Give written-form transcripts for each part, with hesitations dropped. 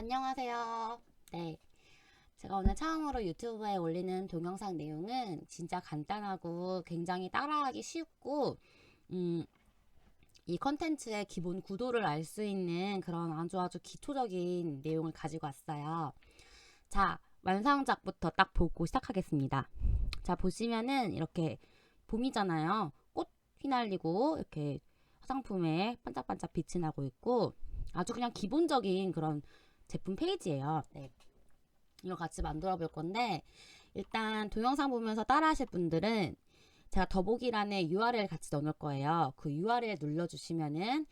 안녕하세요. 네. 제가 오늘 처음으로 유튜브에 올리는 동영상 내용은 진짜 간단하고 굉장히 따라하기 쉽고, 음, 이 컨텐츠의 기본 구도를 알 수 있는 그런 아주 기초적인 내용을 가지고 왔어요. 자, 완성작부터 딱 보고 시작하겠습니다. 자, 보시면은 이렇게 봄이잖아요. 꽃 휘날리고 이렇게 화장품에 반짝반짝 빛이 나고 있고 아주 그냥 기본적인 그런 제품 페이지예요. 네. 이거 같이 만들어 볼 건데 일단 동영상 보면서 따라 하실 분들은 제가 더보기란에 URL 같이 넣어 놓을 거예요. 그 URL 눌러 주시면은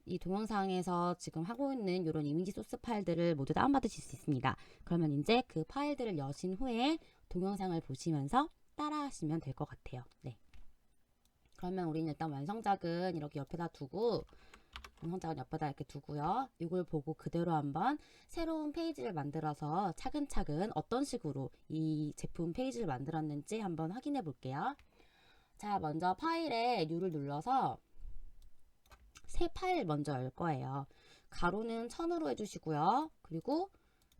이 동영상에서 지금 하고 있는 이런 이미지 소스 파일들을 모두 다운받으실 수 있습니다. 그러면 이제 그 파일들을 여신 후에 동영상을 보시면서 따라 하시면 될 것 같아요. 네. 그러면 우리는 일단 완성작은 이렇게 옆에다 두고 완성작은 옆에다 이렇게 두고요. 이걸 보고 그대로 한번 새로운 페이지를 만들어서 차근차근 어떤 식으로 이 제품 페이지를 만들었는지 한번 확인해 볼게요. 자, 먼저 파일에 New를 눌러서 새 파일 먼저 열 거예요. 가로는 1000으로 해주시고요. 그리고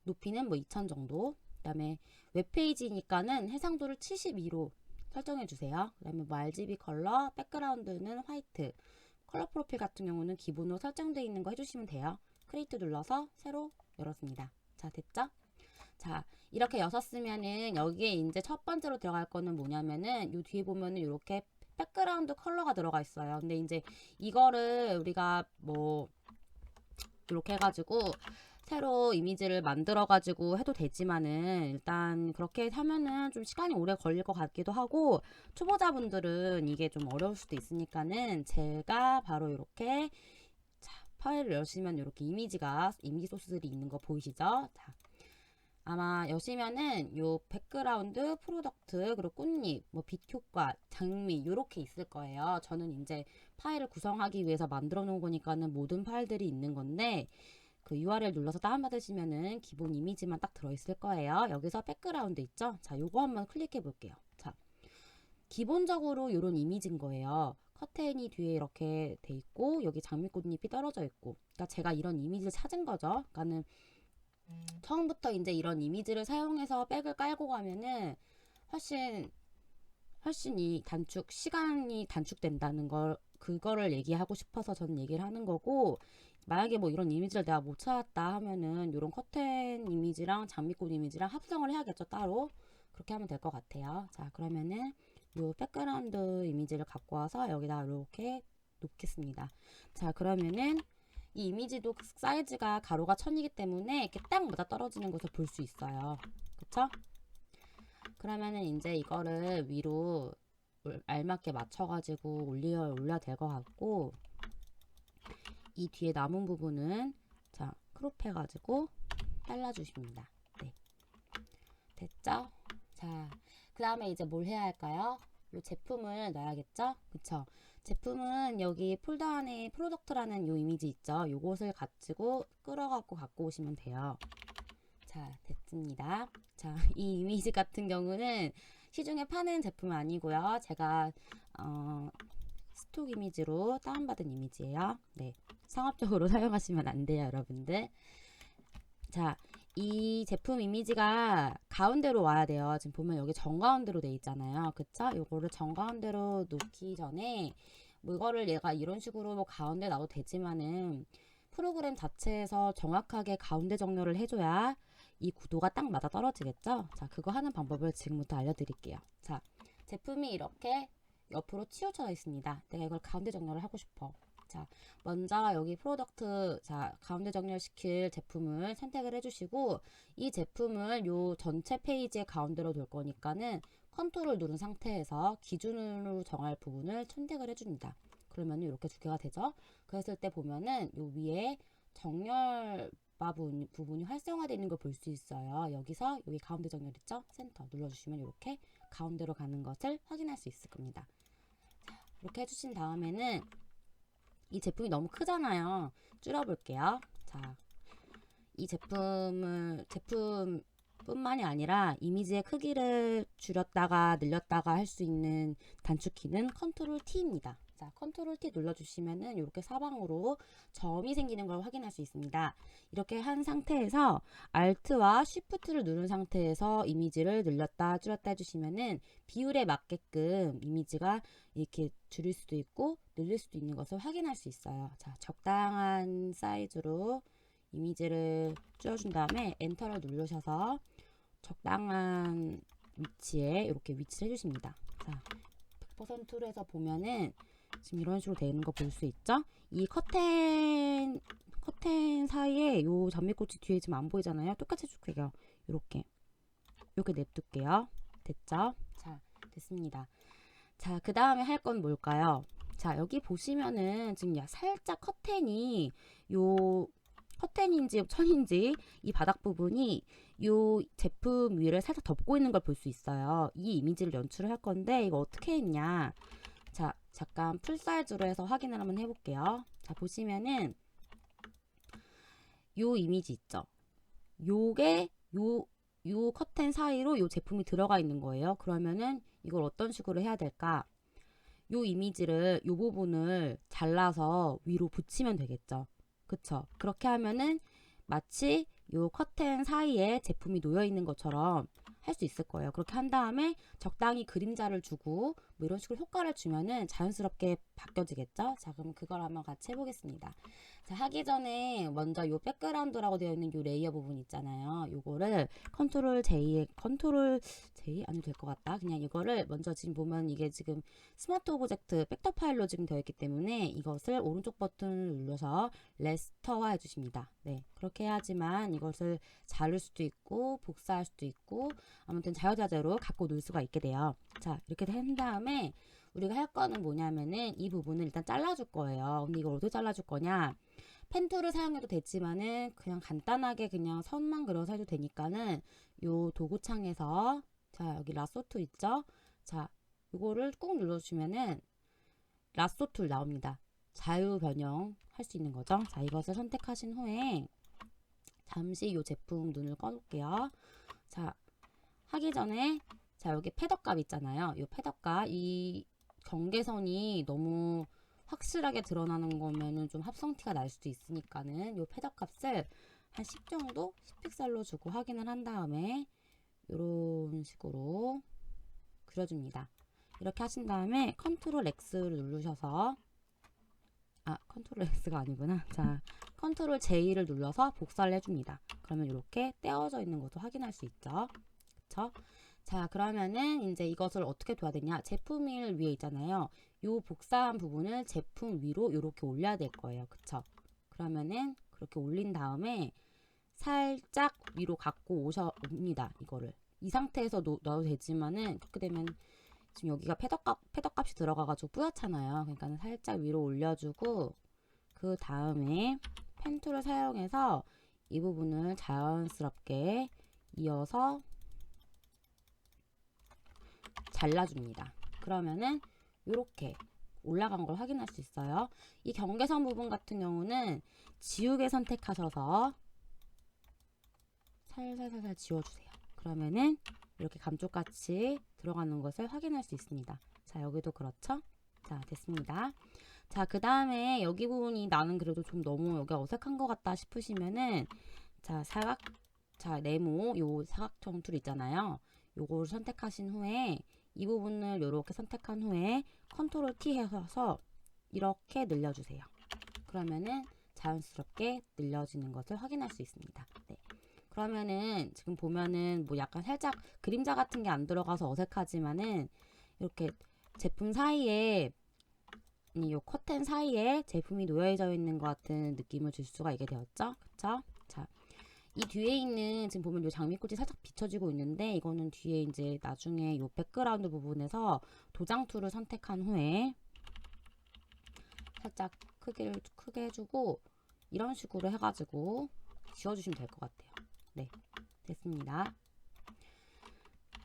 높이는 뭐 2000 정도. 그 다음에 웹페이지니까는 해상도를 72로 설정해 주세요. 그 다음에 뭐 RGB 컬러, 백그라운드는 화이트, 컬러 프로필 같은 경우는 기본으로 설정되어 있는 거 해주시면 돼요. 크리에이트 눌러서 새로 열었습니다. 자, 됐죠? 자, 이렇게 여셨으면은 여기에 이제 첫 번째로 들어갈 거는 뭐냐면은 요 뒤에 보면은 이렇게 백그라운드 컬러가 들어가 있어요. 근데 이제 이거를 우리가 뭐 이렇게 해가지고 새로 이미지를 만들어가지고 해도 되지만은 일단 그렇게 하면은 좀 시간이 오래 걸릴 것 같기도 하고 초보자분들은 이게 좀 어려울 수도 있으니까는 제가 바로 이렇게 자, 파일을 여시면 이렇게 이미지 소스들이 있는 거 보이시죠? 자, 아마 여시면은 요 백그라운드, 프로덕트, 그리고 꽃잎, 뭐 빛 효과, 장미 요렇게 있을 거예요. 저는 이제 파일을 구성하기 위해서 만들어 놓은 거니까는 모든 파일들이 있는 건데 그 URL 눌러서 다운받으시면은 기본 이미지만 딱 들어있을 거예요. 여기서 백그라운드 있죠? 자, 요거 한번 클릭해 볼게요. 자, 기본적으로 요런 이미지인 거예요. 커튼이 뒤에 이렇게 돼 있고 여기 장미꽃잎이 떨어져 있고 그러니까 제가 이런 이미지를 찾은 거죠. 그러니까는 처음부터 이제 이런 이미지를 사용해서 백을 깔고 가면은 훨씬 이 시간이 단축된다는 걸 그거를 얘기하고 싶어서 저는 얘기를 하는 거고 만약에 뭐 이런 이미지를 내가 못 찾았다 하면은 이런 커튼 이미지랑 장미꽃 이미지랑 합성을 해야겠죠, 따로. 그렇게 하면 될 것 같아요. 자, 그러면은 요 백그라운드 이미지를 갖고 와서 여기다 이렇게 놓겠습니다. 자, 그러면은 이 이미지도 사이즈가 가로가 1000이기 때문에 이렇게 딱 맞아 떨어지는 것을 볼 수 있어요. 그쵸? 그러면은 이제 이거를 위로 알맞게 맞춰가지고 올려야 될 것 같고 이 뒤에 남은 부분은 자 크롭해가지고 잘라주십니다. 네, 됐죠? 자, 그 다음에 이제 뭘 해야 할까요? 이 제품을 넣어야겠죠? 그쵸? 제품은 여기 폴더 안에 프로덕트라는 요 이미지 있죠? 요것을 가지고 끌어갖고 갖고 오시면 돼요. 자, 됐습니다. 자, 이 이미지 같은 경우는 시중에 파는 제품은 아니고요. 제가 스톡 이미지로 다운받은 이미지예요. 네, 상업적으로 사용하시면 안 돼요, 여러분들. 자, 이 제품 이미지가 가운데로 와야 돼요. 지금 보면 여기 정가운데로 돼 있잖아요. 그쵸? 요거를 정가운데로 놓기 전에 뭐 이거를 얘가 이런 식으로 뭐 가운데 놔도 되지만은 프로그램 자체에서 정확하게 가운데 정렬을 해줘야 이 구도가 딱 맞아 떨어지겠죠? 자, 그거 하는 방법을 지금부터 알려드릴게요. 자, 제품이 이렇게 옆으로 치우쳐 있습니다. 내가 이걸 가운데 정렬을 하고 싶어. 자, 먼저 여기 프로덕트, 자, 가운데 정렬시킬 제품을 선택을 해주시고 이 제품을 요 전체 페이지의 가운데로 둘 거니까는 컨트롤 누른 상태에서 기준으로 정할 부분을 선택을 해줍니다. 그러면 이렇게 두 개가 되죠. 그랬을 때 보면은 요 위에 정렬바 부분이 활성화되어 있는 걸 볼 수 있어요. 여기서 여기 가운데 정렬 있죠? 센터 눌러주시면 이렇게 가운데로 가는 것을 확인할 수 있을 겁니다. 자, 이렇게 해주신 다음에는 이 제품이 너무 크잖아요. 줄여볼게요. 자, 이 제품뿐만이 아니라 이미지의 크기를 줄였다가 늘렸다가 할 수 있는 단축키는 컨트롤 T입니다. 자, 컨트롤 T 눌러주시면은 이렇게 사방으로 점이 생기는 걸 확인할 수 있습니다. 이렇게 한 상태에서 Alt와 Shift를 누른 상태에서 이미지를 늘렸다 줄였다 해주시면은 비율에 맞게끔 이미지가 이렇게 줄일 수도 있고 늘릴 수도 있는 것을 확인할 수 있어요. 자, 적당한 사이즈로 이미지를 줄여준 다음에 엔터를 누르셔서 적당한 위치에 이렇게 위치를 해주십니다. 자, 100%로 해서 보면은 지금 이런 식으로 되어 있는 거 볼 수 있죠? 이 커튼 사이에 요 장미꽃이 뒤에 지금 안 보이잖아요. 똑같이 해줄게요. 이렇게 냅둘게요. 됐죠? 자, 됐습니다. 자, 그 다음에 할 건 뭘까요? 자, 여기 보시면은 지금 살짝 커튼인지 천인지 이 바닥 부분이 요 제품 위를 살짝 덮고 있는 걸 볼 수 있어요. 이 이미지를 연출을 할 건데 이거 어떻게 했냐? 자, 잠깐 풀 사이즈로 해서 확인을 한번 해볼게요. 자, 보시면은 요 이미지 있죠? 요게 요 커튼 사이로 요 제품이 들어가 있는 거예요. 그러면은 이걸 어떤 식으로 해야 될까? 요 이미지를 요 부분을 잘라서 위로 붙이면 되겠죠. 그쵸? 그렇게 하면은 마치 요 커튼 사이에 제품이 놓여 있는 것처럼 할 수 있을 거예요. 그렇게 한 다음에 적당히 그림자를 주고 뭐 이런 식으로 효과를 주면은 자연스럽게 바뀌어지겠죠? 자, 그럼 그걸 한번 같이 해보겠습니다. 자, 하기 전에 먼저 요 백그라운드라고 되어 있는 요 레이어 부분 있잖아요. 요거를 컨트롤 J 아니도 될 것 같다. 그냥 이거를 먼저 지금 보면 이게 지금 스마트 오브젝트 벡터 파일로 지금 되어 있기 때문에 이것을 오른쪽 버튼을 눌러서 레스터화 해주십니다. 네, 그렇게 해야지만 이것을 자를 수도 있고 복사할 수도 있고 아무튼 자유자재로 갖고 놀 수가 있게 돼요. 자, 이렇게 한 다음에 우리가 할 거는 뭐냐면은 이 부분을 일단 잘라줄 거예요. 근데 이걸 어떻게 잘라줄 거냐? 펜 툴을 사용해도 되지만은 그냥 간단하게 그냥 선만 그려서 해도 되니까는 요 도구창에서 자, 여기 라sso 툴 있죠? 자, 이거를 꾹 눌러주시면은 라sso 툴 나옵니다. 자유 변형 할 수 있는 거죠. 자, 이것을 선택하신 후에 잠시 이 제품 눈을 꺼놓을게요. 자, 하기 전에 자, 여기 패더값 있잖아요. 이 패더값, 이 경계선이 너무 확실하게 드러나는 거면은 좀 합성티가 날 수도 있으니까는 이 패더값을 한 10 정도 10픽셀로 주고 확인을 한 다음에 이런 식으로 그려줍니다. 이렇게 하신 다음에 컨트롤 X를 누르셔서 컨트롤 X가 아니구나. 자, 컨트롤 J를 눌러서 복사를 해줍니다. 그러면 이렇게 떼어져 있는 것도 확인할 수 있죠. 그쵸? 자, 그러면은 이제 이것을 어떻게 둬야 되냐? 제품일 위에 있잖아요. 요 복사한 부분을 제품 위로 이렇게 올려야 될 거예요. 그쵸? 그러면은 그렇게 올린 다음에 살짝 위로 갖고 옵니다. 이거를. 이 상태에서 넣어도 되지만은 그렇게 되면 지금 여기가 패더값이 들어가가지고 뿌옇잖아요. 그러니까 살짝 위로 올려주고 그 다음에 펜 툴을 사용해서 이 부분을 자연스럽게 이어서 잘라줍니다. 그러면은 이렇게 올라간 걸 확인할 수 있어요. 이 경계선 부분 같은 경우는 지우개 선택하셔서 살살살살 지워주세요. 그러면은 이렇게 감쪽같이 들어가는 것을 확인할 수 있습니다. 자, 여기도 그렇죠? 자, 됐습니다. 자, 그 다음에 여기 부분이 나는 그래도 좀 너무 여기 어색한 것 같다 싶으시면은 자, 네모 요 사각형 툴 있잖아요. 요거를 선택하신 후에 이 부분을 이렇게 선택한 후에 컨트롤 T 해서 이렇게 늘려주세요. 그러면은 자연스럽게 늘려지는 것을 확인할 수 있습니다. 네. 그러면은 지금 보면은 뭐 약간 살짝 그림자 같은 게 안 들어가서 어색하지만은 이렇게 제품 사이에 이 커튼 사이에 제품이 놓여져 있는 것 같은 느낌을 줄 수가 있게 되었죠. 그쵸? 자, 이 뒤에 있는 지금 보면 이 장미꽃이 살짝 비춰지고 있는데 이거는 뒤에 이제 나중에 이 백그라운드 부분에서 도장 툴을 선택한 후에 살짝 크게 해주고 이런 식으로 해가지고 지워주시면 될 것 같아요. 네, 됐습니다.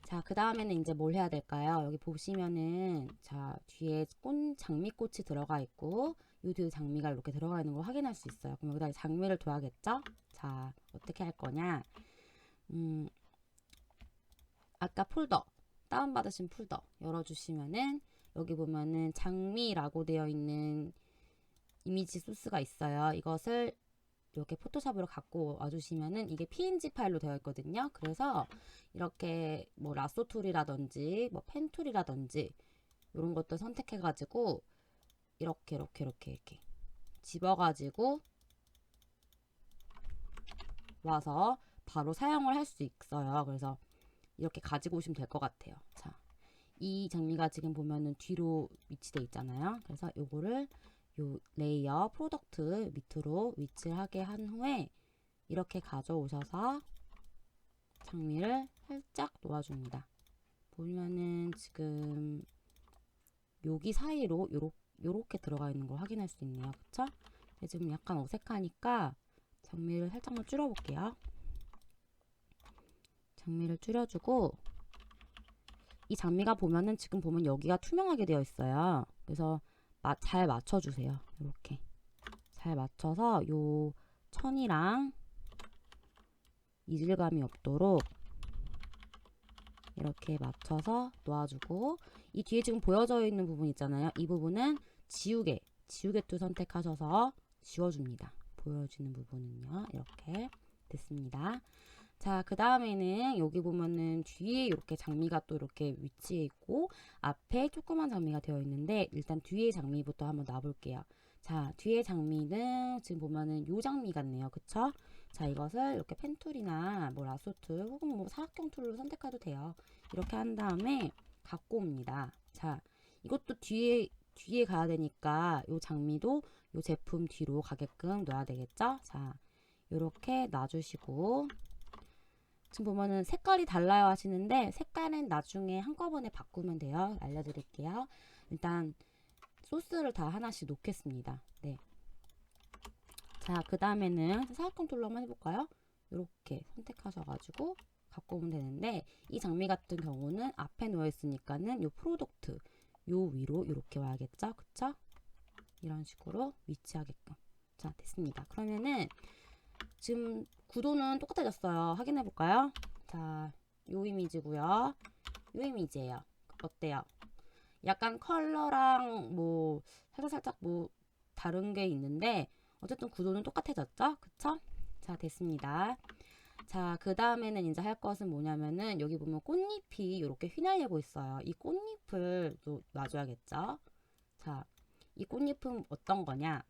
자, 그 다음에는 이제 뭘 해야 될까요? 여기 보시면은 자, 뒤에 장미꽃이 들어가 있고 요 뒤에 장미가 이렇게 들어가 있는 걸 확인할 수 있어요. 그럼 여기다 장미를 둬야겠죠? 자, 어떻게 할 거냐? 아까 폴더 다운받으신 폴더 열어주시면은 여기 보면은 장미라고 되어 있는 이미지 소스가 있어요. 이것을 이렇게 포토샵으로 갖고 와주시면은 이게 PNG 파일로 되어 있거든요. 그래서 이렇게 뭐 라쏘 툴이라든지 뭐 펜 툴이라든지 이런 것도 선택해가지고 이렇게 집어가지고 와서 바로 사용을 할 수 있어요. 그래서 이렇게 가지고 오시면 될 것 같아요. 자, 이 장미가 지금 보면은 뒤로 위치돼 있잖아요. 그래서 요거를 요 레이어 프로덕트 밑으로 위치하게 한 후에 이렇게 가져오셔서 장미를 살짝 놓아줍니다. 보면은 지금 여기 사이로 요렇게 들어가 있는 걸 확인할 수 있네요. 그쵸? 지금 약간 어색하니까 장미를 살짝만 줄여볼게요. 장미를 줄여주고 이 장미가 보면은 지금 보면 여기가 투명하게 되어 있어요. 그래서 잘 맞춰주세요. 이렇게 잘 맞춰서 요 천이랑 이질감이 없도록 이렇게 맞춰서 놓아주고 이 뒤에 지금 보여져 있는 부분 있잖아요. 이 부분은 지우개 툴 선택하셔서 지워줍니다. 보여지는 부분은요. 이렇게 됐습니다. 자, 그 다음에는 여기 보면은 뒤에 이렇게 장미가 또 이렇게 위치해 있고 앞에 조그만 장미가 되어 있는데 일단 뒤에 장미부터 한번 놔볼게요. 자, 뒤에 장미는 지금 보면은 요 장미 같네요. 그쵸? 자, 이것을 이렇게 펜툴이나 뭐 라쏘 툴 혹은 뭐 사각형 툴로 선택해도 돼요. 이렇게 한 다음에 갖고 옵니다. 자, 이것도 뒤에 가야 되니까 요 장미도 요 제품 뒤로 가게끔 놔야 되겠죠? 자, 요렇게 놔주시고 지금 보면은 색깔이 달라요 하시는데 색깔은 나중에 한꺼번에 바꾸면 돼요. 알려드릴게요. 일단 소스를 다 하나씩 놓겠습니다. 네. 자, 그 다음에는 사각형 툴로 한번 해볼까요? 이렇게 선택하셔가지고 갖고 오면 되는데 이 장미 같은 경우는 앞에 놓여 있으니까는 요 프로덕트 요 위로 이렇게 와야겠죠? 그쵸? 이런 식으로 위치하게끔. 자, 됐습니다. 그러면은 지금 구도는 똑같아졌어요. 확인해 볼까요? 자, 요 이미지고요. 요 이미지예요. 어때요? 약간 컬러랑 뭐 살짝 뭐 다른 게 있는데 어쨌든 구도는 똑같아졌죠? 그쵸? 자, 됐습니다. 자, 그 다음에는 이제 할 것은 뭐냐면은 여기 보면 꽃잎이 이렇게 휘날리고 있어요. 이 꽃잎을 또 놔줘야겠죠? 자, 이 꽃잎은 어떤 거냐?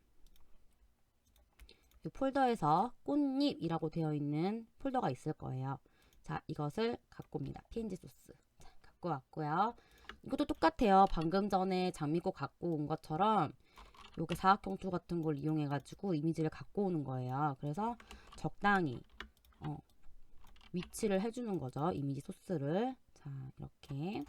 이 폴더에서 꽃잎이라고 되어 있는 폴더가 있을 거예요. 자, 이것을 갖고 옵니다. PNG 소스. 자, 갖고 왔고요. 이것도 똑같아요. 방금 전에 장미꽃 갖고 온 것처럼 요게 사각형 툴 같은 걸 이용해 가지고 이미지를 갖고 오는 거예요. 그래서 적당히 위치를 해주는 거죠. 이미지 소스를. 자, 이렇게.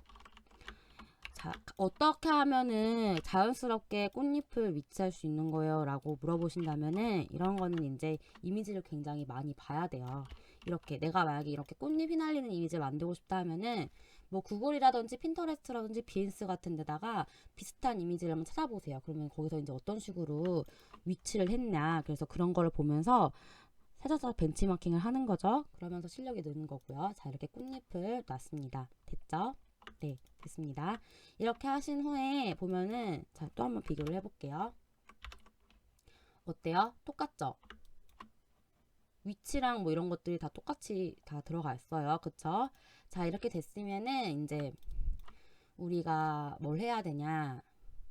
자, 어떻게 하면은 자연스럽게 꽃잎을 위치할 수 있는 거예요? 라고 물어보신다면은 이런 거는 이제 이미지를 굉장히 많이 봐야 돼요. 이렇게 내가 만약에 이렇게 꽃잎 휘날리는 이미지를 만들고 싶다 하면은 뭐 구글이라든지 핀터레스트라든지 비엔스 같은 데다가 비슷한 이미지를 한번 찾아보세요. 그러면 거기서 이제 어떤 식으로 위치를 했냐. 그래서 그런 거를 보면서 살짝 벤치마킹을 하는 거죠. 그러면서 실력이 느는 거고요. 자, 이렇게 꽃잎을 놨습니다. 됐죠? 네, 됐습니다. 이렇게 하신 후에 보면은 자, 또 한번 비교를 해볼게요. 어때요? 똑같죠? 위치랑 뭐 이런 것들이 다 똑같이 다 들어가 있어요. 그쵸? 자, 이렇게 됐으면은 이제 우리가 뭘 해야 되냐?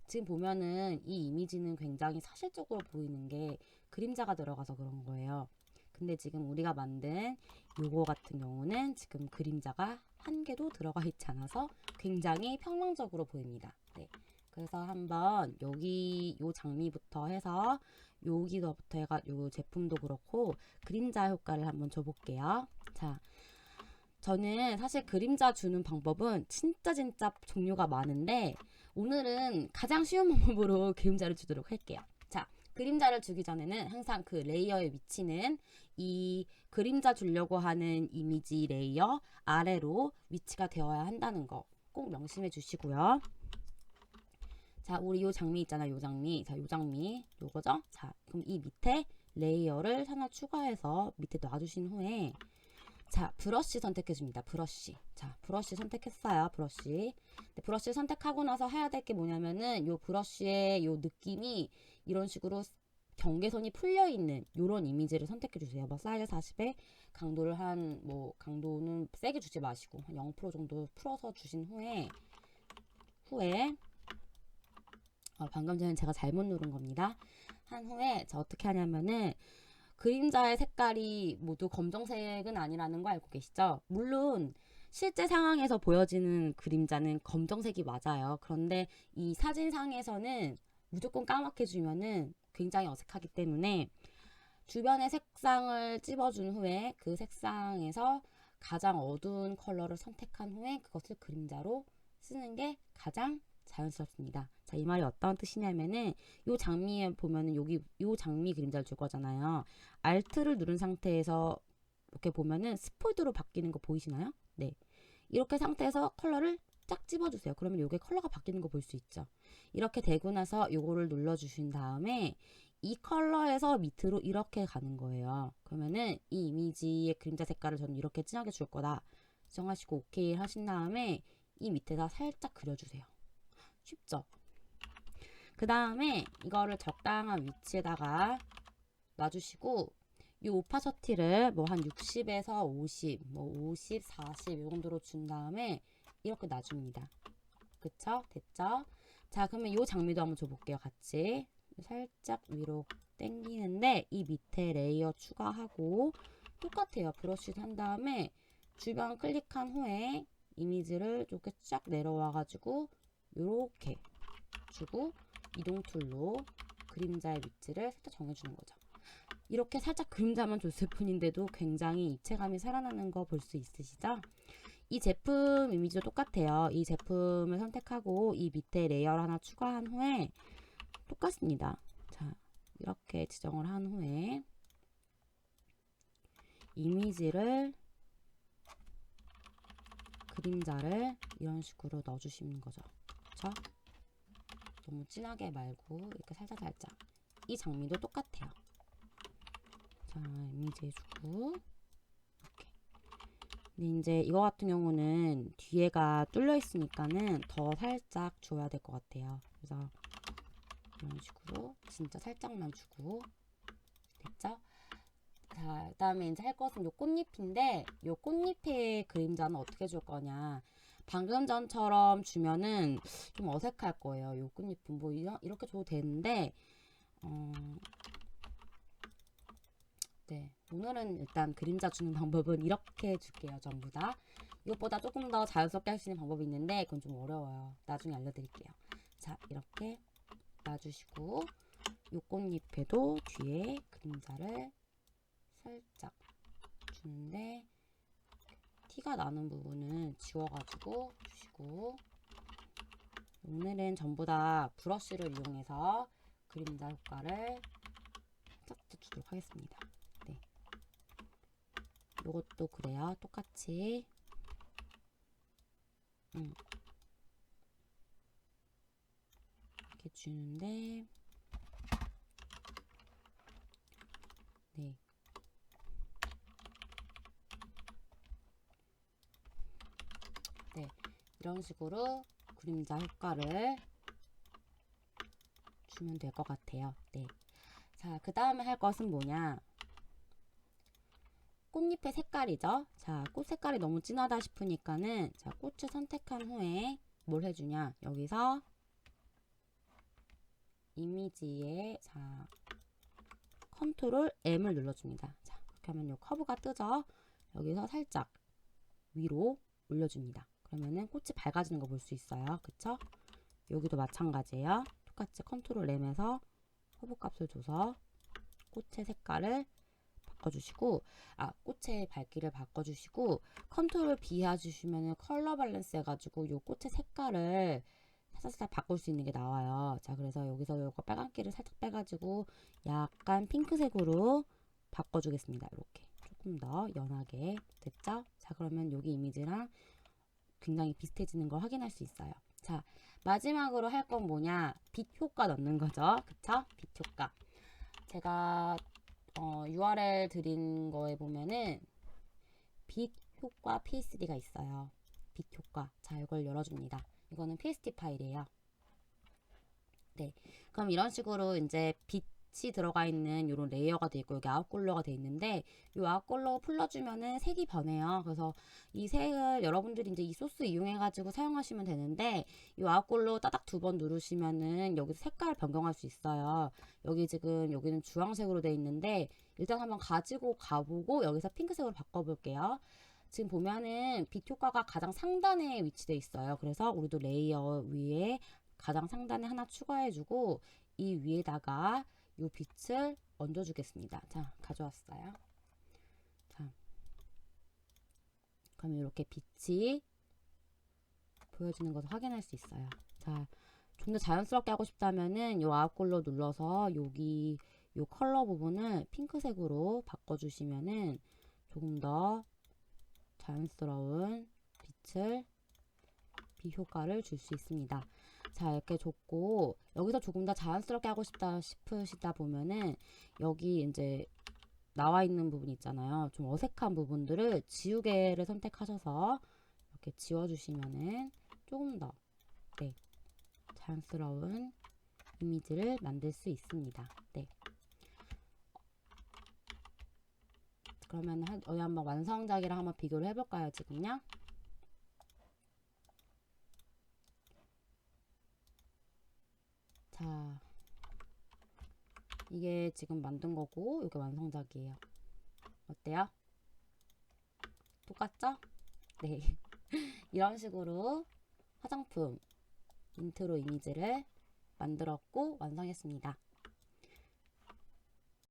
지금 보면은 이 이미지는 굉장히 사실적으로 보이는 게 그림자가 들어가서 그런 거예요. 근데 지금 우리가 만든 요거 같은 경우는 지금 그림자가 한 개도 들어가 있지 않아서 굉장히 평면적으로 보입니다. 네. 그래서 한번 여기 요 장미부터 해서 여기서부터 해가 요 제품도 그렇고 그림자 효과를 한번 줘볼게요. 자, 저는 사실 그림자 주는 방법은 진짜 종류가 많은데 오늘은 가장 쉬운 방법으로 그림자를 주도록 할게요. 자, 그림자를 주기 전에는 항상 그 레이어의 위치는 이 그림자 주려고 하는 이미지 레이어 아래로 위치가 되어야 한다는 거 꼭 명심해 주시고요. 자, 우리 요 장미 있잖아요. 요 장미. 자, 요 장미. 요거죠? 자, 그럼 이 밑에 레이어를 하나 추가해서 밑에 놔주신 후에 자, 브러쉬 선택해 줍니다. 브러쉬. 자, 브러쉬 선택했어요. 브러쉬. 근데 브러쉬 선택하고 나서 해야 될 게 뭐냐면은 요 브러쉬의 요 느낌이 이런 식으로 경계선이 풀려 있는 요런 이미지를 선택해 주세요. 뭐 사이즈 40에 강도를 강도는 세게 주지 마시고 한 0% 정도 풀어서 주신 후에 방금 전에 제가 잘못 누른 겁니다. 한 후에 저 어떻게 하냐면은 그림자의 색깔이 모두 검정색은 아니라는 거 알고 계시죠? 물론 실제 상황에서 보여지는 그림자는 검정색이 맞아요. 그런데 이 사진상에서는 무조건 까맣게 주면은 굉장히 어색하기 때문에 주변의 색상을 찝어준 후에 그 색상에서 가장 어두운 컬러를 선택한 후에 그것을 그림자로 쓰는 게 가장 자연스럽습니다. 자, 이 말이 어떤 뜻이냐면은 요 장미에 보면은 여기 요 장미 그림자를 줄 거잖아요. Alt를 누른 상태에서 이렇게 보면은 스포이드로 바뀌는 거 보이시나요? 네. 이렇게 상태에서 컬러를 쫙 집어주세요. 그러면 요게 컬러가 바뀌는 거 볼 수 있죠. 이렇게 되고 나서 요거를 눌러주신 다음에 이 컬러에서 밑으로 이렇게 가는 거예요. 그러면은 이 이미지의 그림자 색깔을 저는 이렇게 진하게 줄 거다 정하시고 오케이 하신 다음에 이 밑에다 살짝 그려주세요. 쉽죠? 그 다음에 이거를 적당한 위치에다가 놔주시고 이 오파셔티를 뭐 한 60에서 50, 뭐 50, 40 이 정도로 준 다음에 이렇게 놔줍니다. 그쵸? 됐죠? 자, 그러면 이 장미도 한번 줘볼게요. 같이 살짝 위로 당기는데 이 밑에 레이어 추가하고 똑같아요. 브러쉬 한 다음에 주변 클릭한 후에 이미지를 이렇게 쫙 내려와 가지고 요렇게 주고 이동 툴로 그림자의 위치를 살짝 정해주는 거죠. 이렇게 살짝 그림자만 줬을 뿐인데도 굉장히 입체감이 살아나는 거 볼 수 있으시죠? 이 제품 이미지도 똑같아요. 이 제품을 선택하고 이 밑에 레이어를 하나 추가한 후에 똑같습니다. 자, 이렇게 지정을 한 후에 이미지를 그림자를 이런 식으로 넣어주시는 거죠. 그쵸? 너무 진하게 말고 이렇게 살짝 이 장미도 똑같아요. 자, 이미지 해주고 이렇게. 근데 이제 이거 같은 경우는 뒤에가 뚫려 있으니까는 더 살짝 줘야 될 것 같아요. 그래서 이런 식으로 진짜 살짝만 주고 됐죠? 자, 그 다음에 이제 할 것은 요 꽃잎인데 요 꽃잎의 그림자는 어떻게 줄 거냐. 방금 전처럼 주면은 좀 어색할 거예요. 요 꽃잎은 뭐 이렇게 줘도 되는데 네, 오늘은 일단 그림자 주는 방법은 이렇게 줄게요. 전부 다. 이것보다 조금 더 자연스럽게 할 수 있는 방법이 있는데 그건 좀 어려워요. 나중에 알려드릴게요. 자, 이렇게 놔주시고 요 꽃잎에도 뒤에 그림자를 살짝 주는데 티가 나는 부분은 지워가지고 주시고 오늘은 전부 다 브러쉬를 이용해서 그림자 효과를 살짝 주도록 하겠습니다. 네, 요것도 그래요. 똑같이 이렇게 주는데 네. 네, 이런 식으로 그림자 효과를 주면 될 것 같아요. 네. 자, 그 다음에 할 것은 뭐냐? 꽃잎의 색깔이죠. 자, 꽃 색깔이 너무 진하다 싶으니까는 자, 꽃을 선택한 후에 뭘 해주냐? 여기서 이미지에 자, 컨트롤 M을 눌러줍니다. 자, 그렇게 하면 요 커브가 뜨죠. 여기서 살짝 위로 올려줍니다. 그러면은 꽃이 밝아지는 거 볼 수 있어요. 그쵸? 여기도 마찬가지예요. 똑같이 컨트롤 M에서 커브 값을 줘서 꽃의 색깔을 바꿔주시고 꽃의 밝기를 바꿔주시고 컨트롤 B 해주시면 컬러 밸런스 해가지고 요 꽃의 색깔을 살짝 바꿀 수 있는 게 나와요. 자, 그래서 여기서 요거 빨간기를 살짝 빼가지고 약간 핑크색으로 바꿔주겠습니다. 이렇게 조금 더 연하게 됐죠? 자, 그러면 여기 이미지랑 굉장히 비슷해지는 걸 확인할 수 있어요. 자, 마지막으로 할 건 뭐냐? 빛 효과 넣는 거죠. 그쵸? 빛 효과. 제가 URL 드린 거에 보면은 빛 효과 PSD가 있어요. 빛 효과. 자, 이걸 열어줍니다. 이거는 PSD 파일이에요. 네. 그럼 이런 식으로 이제 빛이 들어가 있는 이런 레이어가 돼 있고 여기 아웃컬러가 돼 있는데 이 아웃컬러 풀러주면은 색이 변해요. 그래서 이 색을 여러분들이 이제 이 소스 이용해가지고 사용하시면 되는데 이 아웃컬러 따닥 2번 누르시면은 여기서 색깔 변경할 수 있어요. 여기 지금 여기는 주황색으로 돼 있는데 일단 한번 가지고 가보고 여기서 핑크색으로 바꿔볼게요. 지금 보면은 빛 효과가 가장 상단에 위치돼 있어요. 그래서 우리도 레이어 위에 가장 상단에 하나 추가해주고 이 위에다가 이 빛을 얹어주겠습니다. 자, 가져왔어요. 자, 그럼 이렇게 빛이 보여지는 것을 확인할 수 있어요. 자, 좀 더 자연스럽게 하고 싶다면은 이 아웃컬러 눌러서 여기 이 컬러 부분을 핑크색으로 바꿔주시면은 조금 더 자연스러운 빛 효과를 줄 수 있습니다. 자, 이렇게 줬고 여기서 조금 더 자연스럽게 하고 싶다 싶으시다 보면은 여기 이제 나와 있는 부분 있잖아요. 좀 어색한 부분들을 지우개를 선택하셔서 이렇게 지워주시면은 조금 더 네, 자연스러운 이미지를 만들 수 있습니다. 네. 그러면 어디 한번 완성작이랑 한번 비교를 해볼까요, 지금요? 자, 이게 지금 만든 거고 이게 완성작이에요. 어때요? 똑같죠? 네. 이런 식으로 화장품 인트로 이미지를 만들었고 완성했습니다.